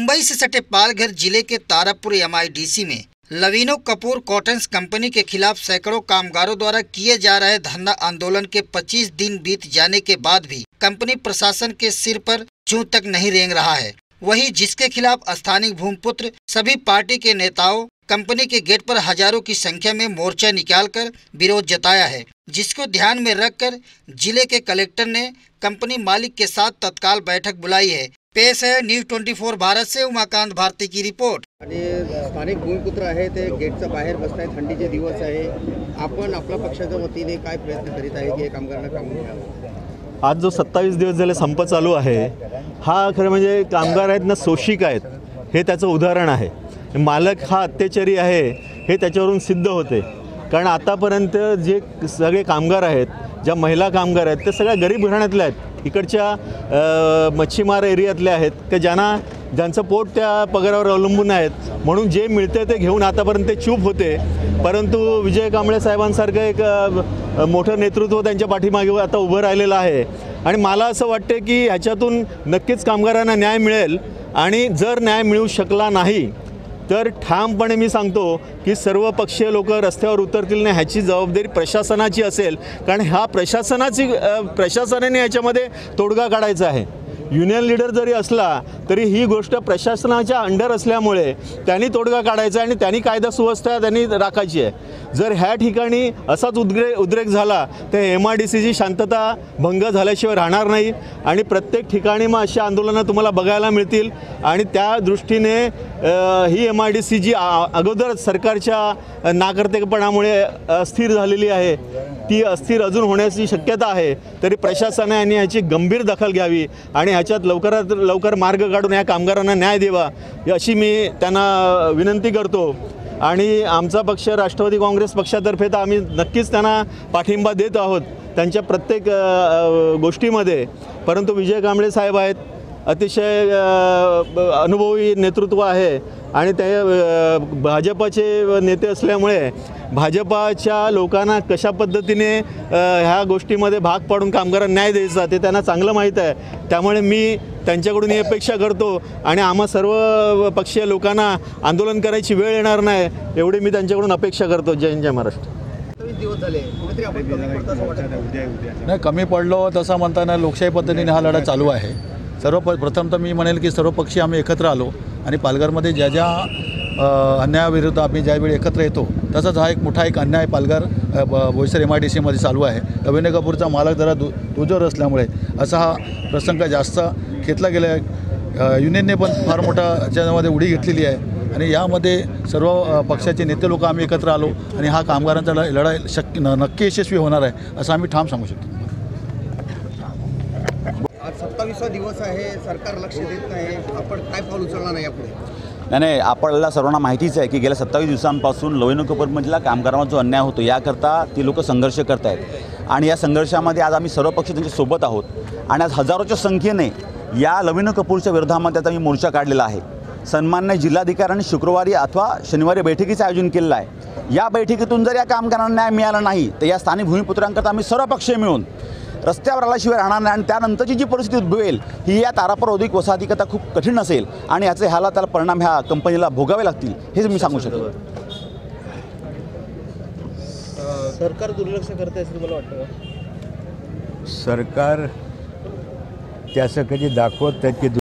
मुंबई से सटे पालघर जिले के तारापुर एमआईडीसी में लवीनो कपूर कॉटन्स कंपनी के खिलाफ सैकड़ों कामगारों द्वारा किए जा रहे धरना आंदोलन के 25 दिन बीत जाने के बाद भी कंपनी प्रशासन के सिर पर जूं तक नहीं रेंग रहा है। वहीं जिसके खिलाफ स्थानीय भूमिपुत्र सभी पार्टी के नेताओं कंपनी के गेट पर हजारों की संख्या में मोर्चा निकालकर विरोध जताया है, जिसको ध्यान में रखकर जिले के कलेक्टर ने कंपनी मालिक के साथ तत्काल बैठक बुलाई है। पेश है न्यूज 24 भारत से उमाकांत भारती की रिपोर्ट। स्थानिक भूमिपुत्र आहे ते गेटच्या बाहेर बसताय, थंडीचे दिवस आहे, आपण आपल्या पक्षाच्या वतीने काय प्रयत्न करीत आहे की कामगारांना काम मिळावं? आज जो 27 दिवस झाले संप चालू आहे, हा खरं म्हणजे कामगार आहेत ना शोषिक आहेत हे त्याचं उदाहरण आहे। मालक हा अत्याचारी आहे हे त्याच्यावरून सिद्ध होते, कारण आतापर्यंत जे सगळे कामगार आहेत, ज्या महिला कामगार आहेत, ते सगळ्या गरीब घराण्यातले आहेत, इकडच्या मच्छीमार एरियातले आहेत की ज्यांचं पोट त्या पगारावर अवलंबून आहेत, म्हणून जे मिळते ते घेऊन आतापर्यंत ते चूप होते। परंतु विजय कांबळे साहेबांसारखं एक मोठं नेतृत्व त्यांच्या पाठीमागे आता उभं राहिलेलं आहे आणि मला असं वाटते की ह्याच्यातून नक्कीच कामगारांना न्याय मिळेल आणि जर न्याय मिळू शकला नाही तर ठामपणे मी सांगतो की सर्व पक्षीय लोक रस्त्यावर उतरतील नाही, ह्याची जबाबदारी प्रशासनाची असेल, कारण ह्या प्रशासनाने याच्यामध्ये तोडगा काढायचा आहे। युनियन लीडर जरी असला तरी ही गोष्ट प्रशासनाच्या अंडर असल्यामुळे त्यांनी तोडगा काढायचा आणि त्यांनी कायदा सुव्यवस्था त्यांनी राखायची आहे। जर ह्या ठिकाणी असाच उद्रेक झाला तर एमआयडीसीची शांतता भंग झाल्याशिवाय राहणार नाही आणि प्रत्येक ठिकाणी मग अशी आंदोलनं तुम्हाला बघायला मिळतील आणि त्या दृष्टीने ही एमआयडीसी जी अगोदरच सरकारच्या नाकर्तेपणामुळे अस्थिर झालेली आहे, ती अस्थिर अजून होण्याची शक्यता आहे। तरी प्रशासनाने याची गंभीर दखल घ्यावी आणि ह्याच्यात लवकरात लवकर मार्ग काढून या कामगारांना न्याय द्यावा अशी मी त्यांना विनंती करतो। आणि आमचा पक्ष राष्ट्रवादी काँग्रेस पक्षातर्फे तर आम्ही नक्कीच त्यांना पाठिंबा देत आहोत त्यांच्या प्रत्येक गोष्टीमध्ये। परंतु विजय कांबळे साहेब आहेत, अतिशय अनुभवी नेतृत्व आहे आणि ते भाजपाचे नेते असल्यामुळे भाजपाच्या लोकांना कशा पद्धतीने ह्या गोष्टीमध्ये भाग पाडून कामगारांना न्याय द्यायचा ते त्यांना चांगलं माहीत आहे। त्यामुळे मी त्यांच्याकडून ही अपेक्षा करतो आणि आम्हा सर्व पक्षीय लोकांना आंदोलन करायची वेळ येणार नाही एवढी मी त्यांच्याकडून अपेक्षा करतो। जय हिंद, जय महाराष्ट्र। नाही, कमी पडलो तसं म्हणताना लोकशाही पद्धतीने हा लढा चालू आहे। प्रथम तर मी म्हणेल की सर्व पक्षी आम्ही एकत्र आलो आणि पालघरमध्ये ज्या अन्यायाविरुद्ध आम्ही ज्यावेळी एकत्र येतो तसंच हा एक मोठा अन्याय पालघर बोईसर एमआयडीसीमध्ये चालू आहे। लवीनो कपूरचा मालक जरा दुजोर असल्यामुळे असा हा प्रसंग जास्त खेचला गेला आहे। युनियनने पण फार मोठा त्याच्यामध्ये उडी घेतलेली आहे आणि यामध्ये सर्व पक्षाचे नेते लोक आम्ही एकत्र आलो आणि हा कामगारांचा लढाई नक्की यशस्वी होणार आहे असं आम्ही ठाम सांगू शकतो। आज 27वा दिवस आहे, सरकार लक्ष देत नाही, आपण काय पाऊल उचलणार नाही यापुढे? नाही, आपल्याला सर्वांना माहितीच आहे की गेल्या 27 दिवसांपासून लवीनो कपूरमधला कामगारांवर जो अन्याय होतो याकरता ती लोक संघर्ष करत आहेत आणि या संघर्षामध्ये आज आम्ही सर्व पक्ष त्यांच्या सोबत आहोत आणि आज हजारोच्या संख्येने या लवीनो कपूरच्या विरोधामध्ये आता मी मोर्चा काढलेला आहे। सन्माननीय जिल्हाधिकाऱ्यांनी शुक्रवारी अथवा शनिवारी बैठकीचं आयोजन केलेलं आहे। या बैठकीतून जर या कामगारांना न्याय मिळाला नाही तर या स्थानिक भूमिपुत्रांकरता आम्ही सर्व पक्ष मिळून रस्त्यावर आल्याशिवाय राहणार नाही आणि त्यानंतरची जी परिस्थिती उद्भवेल ही या तारापूर औद्योगिक वसाहतीकरता खूप कठीण असेल आणि याचे त्याला परिणाम ह्या कंपनीला भोगावे लागतील हेच मी सांगू शकतो। सरकार दुर्लक्ष करते असं मला वाटतं? सरकार त्याचं कधी दाखवत नाही की